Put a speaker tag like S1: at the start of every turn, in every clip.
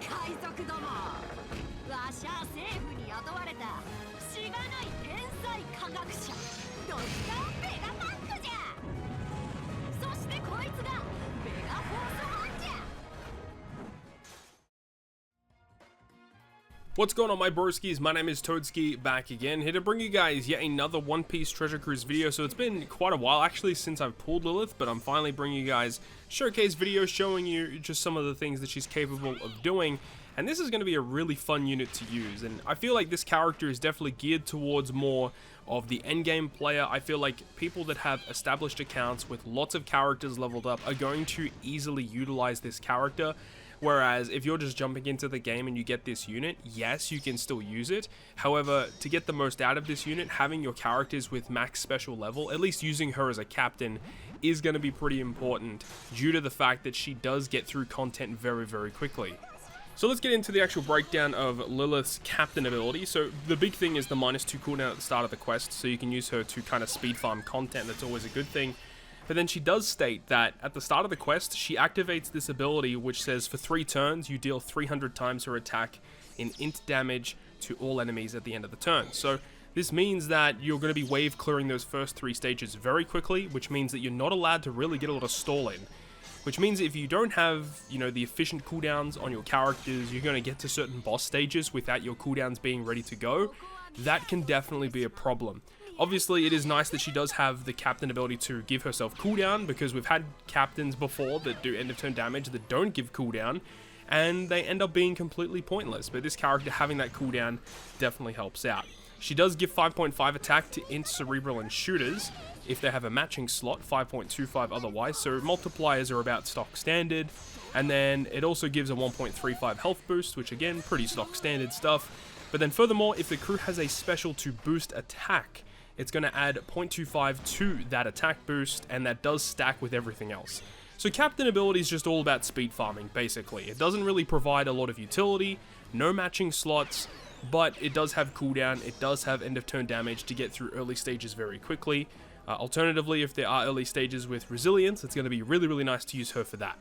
S1: 海賊ども、わしゃ政府に雇われたしがない天才科学者ドクター・ベガパンクじゃ。そしてこいつがベガフォースワンじゃ。
S2: What's going on, my broskiis? My name is Toadskii, back again, here to bring you guys yet another One Piece Treasure Cruise video. So it's been quite a while actually since I've pulled Lilith, but I'm finally bringing you guys showcase videos showing you just some of the things that she's capable of doing. And this is going to be a really fun unit to use, and I feel like this character is definitely geared towards more of the endgame player. I feel like people that have established accounts with lots of characters leveled up are going to easily utilize this character. Whereas if you're just jumping into the game and you get this unit, yes, you can still use it. However, to get the most out of this unit, having your characters with max special level, at least using her as a captain, is going to be pretty important due to the fact that she does get through content very, very quickly. So let's get into the actual breakdown of Lilith's captain ability. So the big thing is the -2 cooldown at the start of the quest, so you can use her to kind of speed farm content. That's always a good thing. But then she does state that at the start of the quest, she activates this ability which says for 3 turns, you deal 300 times her attack in int damage to all enemies at the end of the turn. So this means that you're going to be wave clearing those first 3 stages very quickly, which means that you're not allowed to really get a lot of stall in. Which means if you don't have, you know, the efficient cooldowns on your characters, you're going to get to certain boss stages without your cooldowns being ready to go. That can definitely be a problem. Obviously, it is nice that she does have the captain ability to give herself cooldown, because we've had captains before that do end of turn damage that don't give cooldown, and they end up being completely pointless. But this character having that cooldown definitely helps out. She does give 5.5 attack to int, cerebral, and shooters if they have a matching slot, 5.25 otherwise, so multipliers are about stock standard. And then it also gives a 1.35 health boost, which again, pretty stock standard stuff. But then furthermore, if the crew has a special to boost attack, it's going to add 0.25 to that attack boost, and that does stack with everything else. So captain ability is just all about speed farming, basically. It doesn't really provide a lot of utility, no matching slots, but it does have cooldown, it does have end of turn damage to get through early stages very quickly. Alternatively, if there are early stages with resilience, it's going to be really, really nice to use her for that.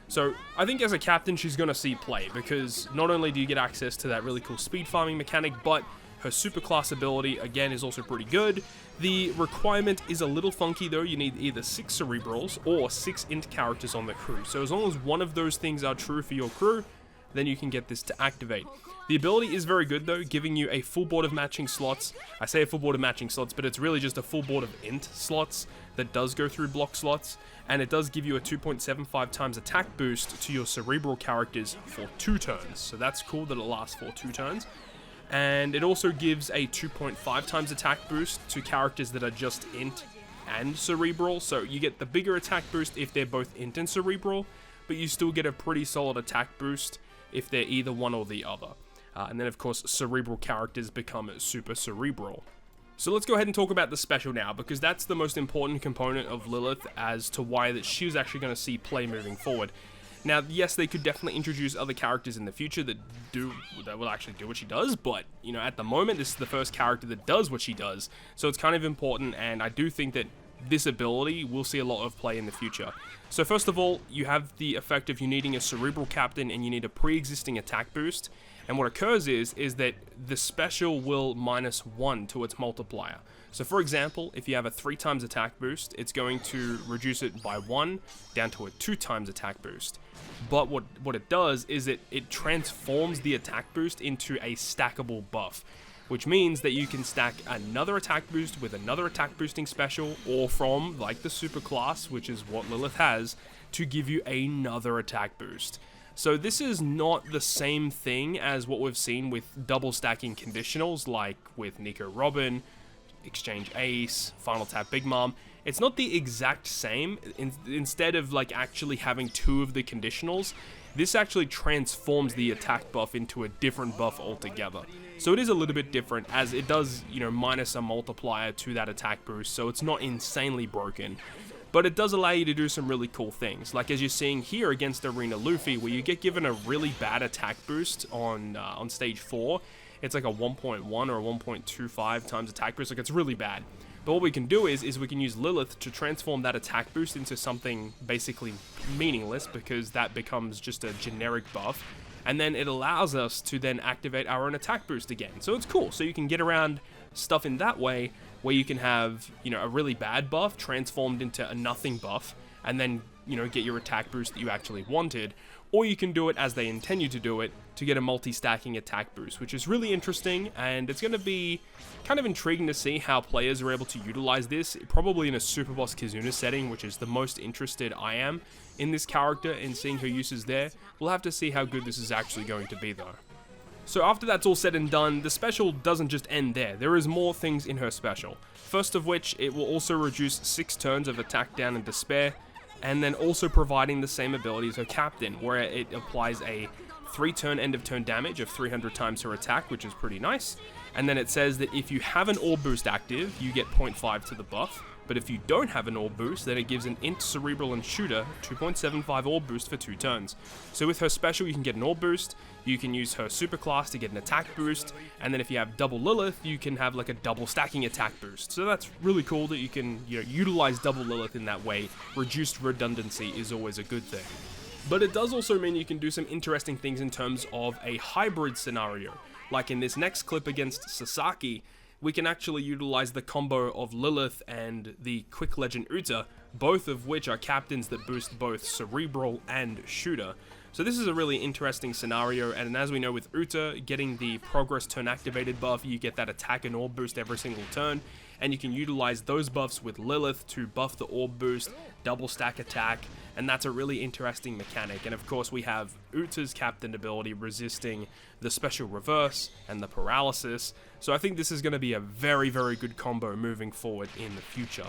S2: So I think as a captain, she's going to see play, because not only do you get access to that really cool speed farming mechanic, but her super class ability, again, is also pretty good. The requirement is a little funky though. You need either 6 cerebrals or 6 int characters on the crew. So as long as one of those things are true for your crew, then you can get this to activate. The ability is very good though, giving you a full board of matching slots. I say a full board of matching slots, but it's really just a full board of int slots that does go through block slots, and it does give you a 2.75 times attack boost to your cerebral characters for 2 turns. So that's cool that it lasts for 2 turns. And it also gives a 2.5 times attack boost to characters that are just int and cerebral. So you get the bigger attack boost if they're both int and cerebral, but you still get a pretty solid attack boost if they're either one or the other. And then of course cerebral characters become super cerebral. So let's go ahead and talk about the special now, because that's the most important component of Lilith as to why that she was actually going to see play moving forward. Now, yes, they could definitely introduce other characters in the future that will actually do what she does, but, you know, at the moment, this is the first character that does what she does, so it's kind of important, and I do think that this ability will see a lot of play in the future. So first of all, you have the effect of you needing a cerebral captain, and you need a pre-existing attack boost, and what occurs is that the special will -1 to its multiplier. So for example, if you have a 3 times attack boost, it's going to reduce it by 1 down to a 2 times attack boost. But what it does is it transforms the attack boost into a stackable buff, which means that you can stack another attack boost with another attack boosting special, or from, like, the super class, which is what Lilith has, to give you another attack boost. So this is not the same thing as what we've seen with double stacking conditionals, like with Nico Robin, Exchange Ace, Final Tap Big Mom. It's not the exact same. Instead of like actually having 2 of the conditionals, this actually transforms the attack buff into a different buff altogether. So it is a little bit different, as it does, you know, minus a multiplier to that attack boost, so it's not insanely broken. But it does allow you to do some really cool things, like as you're seeing here against Arena Luffy, where you get given a really bad attack boost on stage 4. It's like a 1.1 or a 1.25 times attack boost, like it's really bad. But what we can do is we can use Lilith to transform that attack boost into something basically meaningless, because that becomes just a generic buff. and then it allows us to then activate our own attack boost again. So it's cool. So you can get around stuff in that way, where you can have, you know, a really bad buff transformed into a nothing buff, and then, you know, get your attack boost that you actually wanted. Or you can do it as they intend you to do it, to get a multi-stacking attack boost, which is really interesting, and it's going to be kind of intriguing to see how players are able to utilize this, probably in a Super Boss Kizuna setting, which is the most interested I am in this character, and seeing her uses there. We'll have to see how good this is actually going to be, though. So after that's all said and done, the special doesn't just end there. There is more things in her special. First of which, it will also reduce 6 turns of attack down and despair, and then also providing the same ability as her captain, where it applies a 3-turn end of turn damage of 300 times her attack, which is pretty nice. And then it says that if you have an orb boost active, you get 0.5 to the buff. But if you don't have an orb boost, then it gives an int, cerebral, and shooter 2.75 orb boost for 2 turns. So with her special, you can get an orb boost, you can use her super class to get an attack boost, and then if you have double Lilith, you can have like a double stacking attack boost. So that's really cool that you can, you know, utilize double Lilith in that way. Reduced redundancy is always a good thing. But it does also mean you can do some interesting things in terms of a hybrid scenario. Like in this next clip against Sasaki, we can actually utilize the combo of Lilith and the Quick Legend Uta, both of which are captains that boost both Cerebral and Shooter. So this is a really interesting scenario, and as we know with Uta, getting the progress turn activated buff, you get that attack and orb boost every single turn, and you can utilize those buffs with Lilith to buff the orb boost, double stack attack, and that's a really interesting mechanic. And of course we have Uta's captain ability resisting the special reverse and the paralysis, so I think this is going to be a very, very good combo moving forward in the future.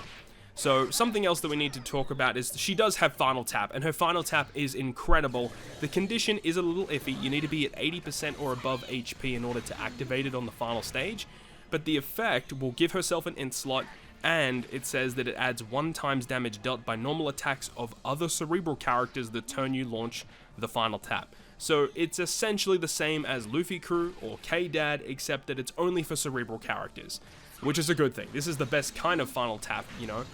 S2: So something else that we need to talk about is she does have final tap, and her final tap is incredible. The condition is a little iffy. You need to be at 80% or above HP in order to activate it on the final stage, but the effect will give herself an int slot, and it says that it adds 1 times damage dealt by normal attacks of other cerebral characters the turn you launch the final tap. So it's essentially the same as Luffy Crew or K-Dad, except that it's only for cerebral characters, which is a good thing. This is the best kind of final tap, you know.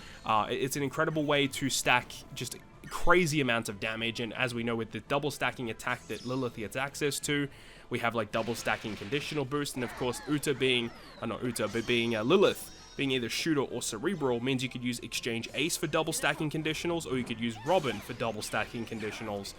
S2: It's an incredible way to stack just crazy amounts of damage, and as we know with the double stacking attack that Lilith gets access to, we have like double stacking conditional boost, and of course Uta being, not Uta, but being Lilith, being either Shooter or Cerebral, means you could use Exchange Ace for double stacking conditionals, or you could use Robin for double stacking conditionals.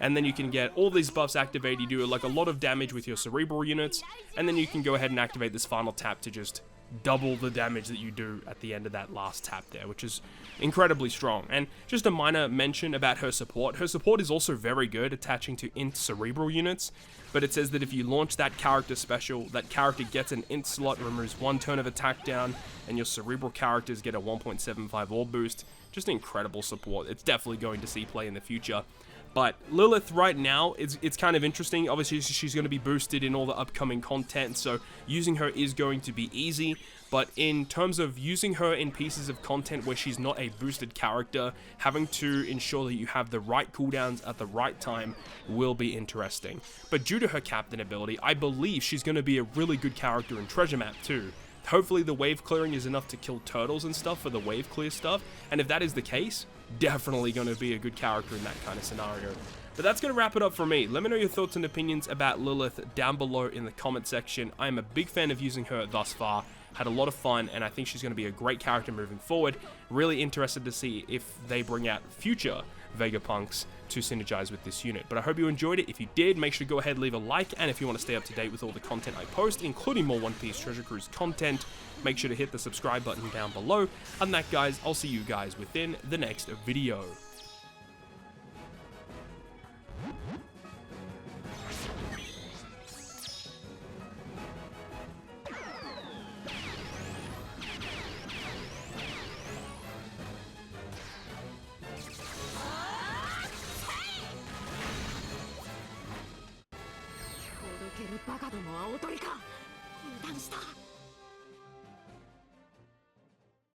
S2: And then you can get all these buffs activated, you do like a lot of damage with your Cerebral units, and then you can go ahead and activate this final tap to just double the damage that you do at the end of that last tap there, which is incredibly strong. And just a minor mention about her support. Her support is also very good, attaching to int cerebral units, but it says that if you launch that character special, that character gets an int slot, removes 1 turn of attack down, and your cerebral characters get a 1.75 orb boost. Just incredible support. It's definitely going to see play in the future. But Lilith right now, it's kind of interesting. Obviously, she's going to be boosted in all the upcoming content, so using her is going to be easy. But in terms of using her in pieces of content where she's not a boosted character, having to ensure that you have the right cooldowns at the right time will be interesting. But due to her captain ability, I believe she's going to be a really good character in Treasure Map too. Hopefully the wave clearing is enough to kill turtles and stuff for the wave clear stuff, and if that is the case, definitely going to be a good character in that kind of scenario. But that's going to wrap it up for me. Let me know your thoughts and opinions about Lilith down below in the comment section. I am a big fan of using her thus far, had a lot of fun, and I think she's going to be a great character moving forward. Really interested to see if they bring out future Vegapunks to synergize with this unit. But I hope you enjoyed it. If you did, make sure to go ahead and leave a like, and if you want to stay up to date with all the content I post, including more One Piece Treasure Cruise content, make sure to hit the subscribe button down below. Other than that, guys, I'll see you guys within the next video.
S1: Baga どもはおとりか。油断した。